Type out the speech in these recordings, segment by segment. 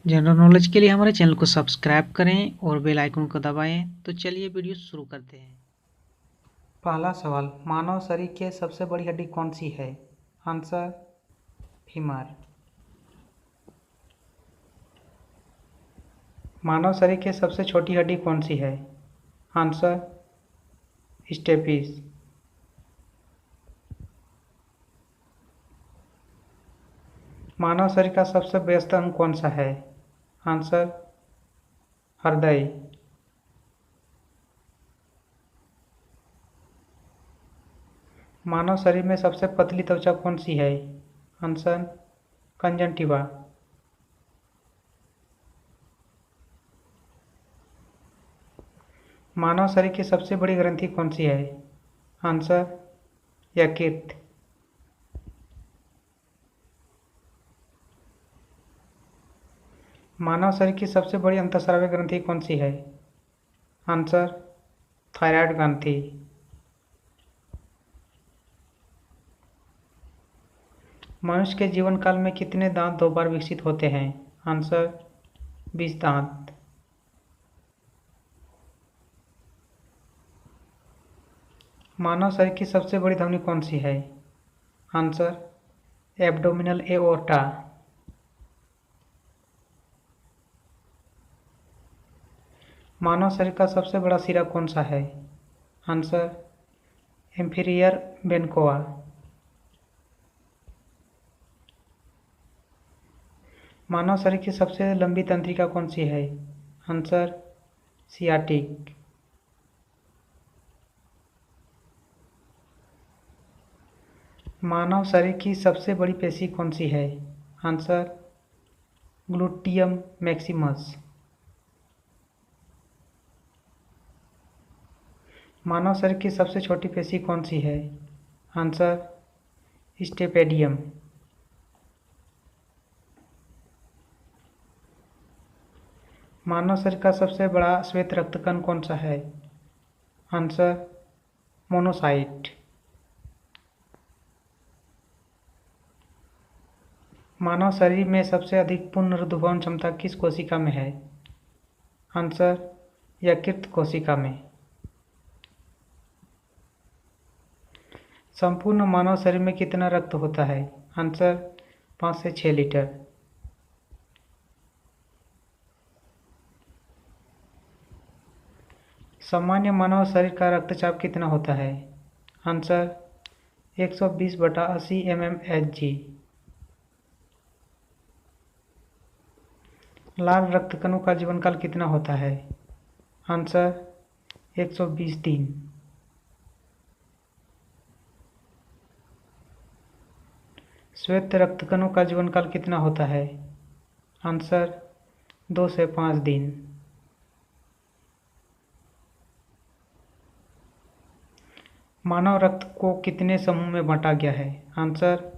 General knowledge के लिए हमारे चैनल को सब्सक्राइब करें और बेल आइकन को दबाएं। तो चलिए वीडियो शुरू करते हैं। पहला सवाल, मानव शरीर की सबसे बड़ी हड्डी कौन सी है? Answer femur. मानव शरीर की सबसे छोटी हड्डी कौन सी है? Answer stapes. मानव शरीर का सबसे व्यस्त अंग कौन सा है? आंसर हृदय। मानव शरीर में सबसे पतली त्वचा कौन सी है? Answer conjunctiva. मानव शरीर की सबसे बड़ी ग्रंथि कौन सी है? आंसर यकृत। मानव शरीर की सबसे बड़ी अंतःस्रावी ग्रंथि कौन सी है? आंसर थायराइड ग्रंथि। मनुष्य के जीवन काल में कितने दांत दो बार विकसित होते हैं? आंसर 20 दांत। मानव शरीर की सबसे बड़ी धमनी कौन सी है? Answer abdominal aorta. मानव शरीर का सबसे बड़ा सिरा कौन सा है? Answer inferior वेनकोआ। मानव शरीर की सबसे लंबी तंत्रिका कौन सी है? Answer sciatic. मानव शरीर की सबसे बड़ी पेशी कौन सी है? Answer ग्लूटियम Maximus. मानव शरीर की सबसे छोटी पेशी कौन सी है? आंसर स्टेपेडियम। मानव शरीर का सबसे बड़ा श्वेत रक्तकण कौन सा है? Answer monocyte. मानव शरीर में सबसे अधिक पुनरुद्भवन क्षमता किस कोशिका में है? आंसर यकृत कोशिका में। संपूर्ण मानव शरीर में कितना रक्त होता है? आंसर 5 से 6 लीटर। सामान्य मानव शरीर का रक्तचाप कितना होता है? Answer 120/80 mmHg। लाल रक्तकणों का जीवनकाल कितना होता है? आंसर 120 दिन। श्वेत रक्तकणों का जीवनकाल कितना होता है? आंसर 2 से 5 दिन। मानव रक्त को कितने समूह में बांटा गया है? आंसर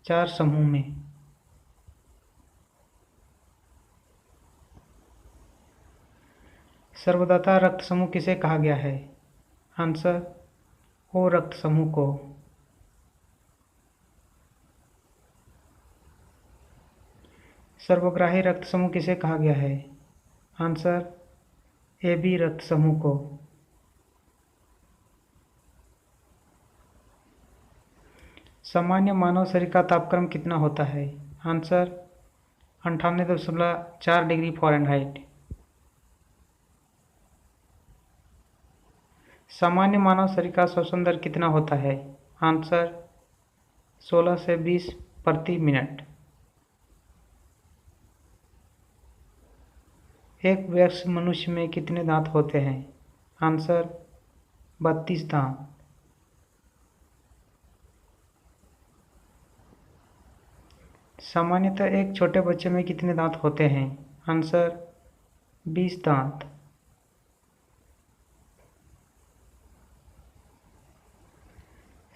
4 समूह में। सर्वदाता रक्त समूह किसे कहा गया है? आंसर ओ रक्त समूह को। सर्वग्राही रक्त समूह किसे कहा गया है? आंसर ए बी रक्त समूह को। सामान्य मानव शरीर का तापक्रम कितना होता है? Answer 98.4 degree Fahrenheit. सामान्य मानव शरीर का श्वसन दर कितना होता है? आंसर 16 से 20 प्रति मिनट। एक वयस्क मनुष्य में कितने दांत होते हैं? आंसर 32 दांत। सामान्यतः एक छोटे बच्चे में कितने दांत होते हैं? आंसर 20 दांत।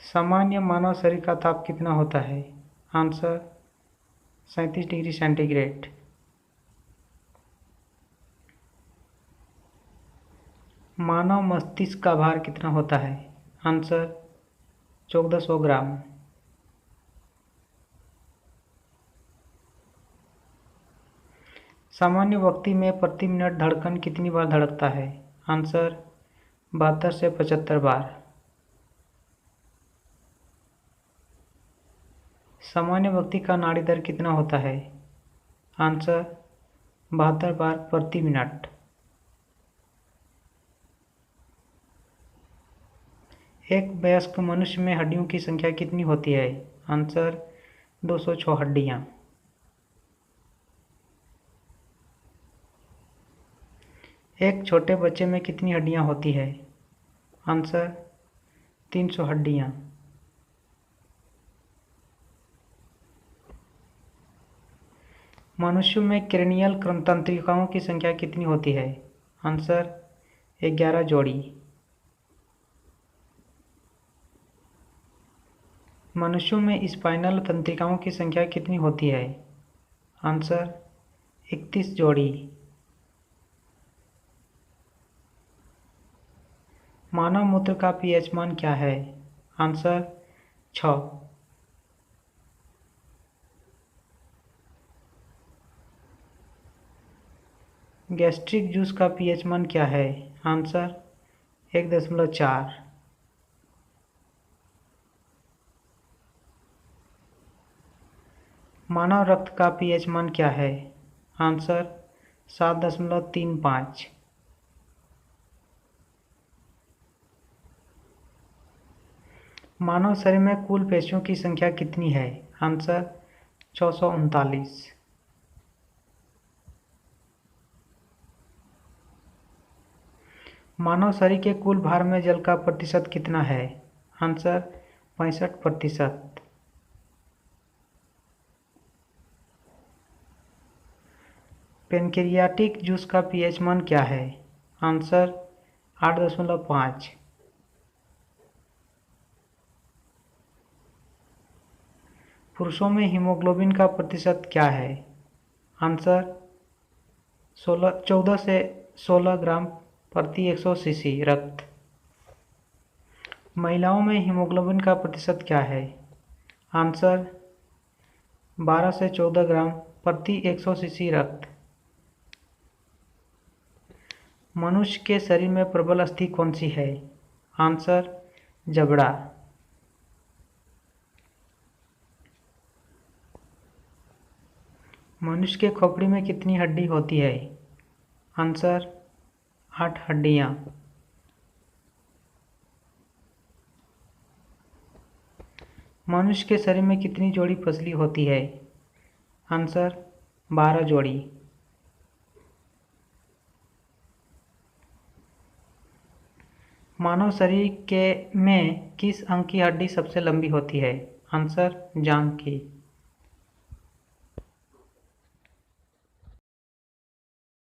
सामान्य मानव शरीर का ताप कितना होता है? Answer 37 degree centigrade. मानव मस्तिष्क का भार कितना होता है? आंसर 1400 ग्राम। सामान्य व्यक्ति में प्रति मिनट धड़कन कितनी बार धड़कता है? आंसर 72 से 75 बार। सामान्य व्यक्ति का नाड़ी दर कितना होता है? आंसर 72 बार प्रति मिनट। एक वयस्क मनुष्य में हड्डियों की संख्या कितनी होती है? आंसर 206 हड्डियां। एक छोटे बच्चे में कितनी हड्डियां होती है? आंसर 300 हड्डियां। मनुष्यों में क्रेनियल तंत्रिकाओं की संख्या कितनी होती है? आंसर 11 जोड़ी। मनुष्यों में स्पाइनल तंत्रिकाओं की संख्या कितनी होती है? आंसर 31 जोड़ी। मानव मूत्र का पीएच मान क्या है? आंसर 6। गैस्ट्रिक जूस का पीएच मान क्या है? आंसर 1.4। मानव रक्त का पीएच मान क्या है? आंसर 7.35। मानव शरीर में कुल पेशियों की संख्या कितनी है? आंसर 639। मानव शरीर के कुल भार में जल का प्रतिशत कितना है? आंसर 65%। पेनक्रियाटिक जूस का पीएच मान क्या है? आंसर 8.5। पुरुषों में हीमोग्लोबिन का प्रतिशत क्या है? आंसर 14 से 16 ग्राम प्रति 100 सीसी रक्त। महिलाओं में हीमोग्लोबिन का प्रतिशत क्या है? आंसर 12 से 14 ग्राम प्रति 100 सीसी रक्त। मनुष्य के शरीर में प्रबल अस्थि कौन सी है? आंसर जबड़ा। मनुष्य के खोपड़ी में कितनी हड्डी होती है? आंसर 8 हड्डियां। मनुष्य के शरीर में कितनी जोड़ी पसली होती है? आंसर 12 जोड़ी। मानव शरीर के में किस अंग की हड्डी सबसे लंबी होती है? आंसर जांघ की।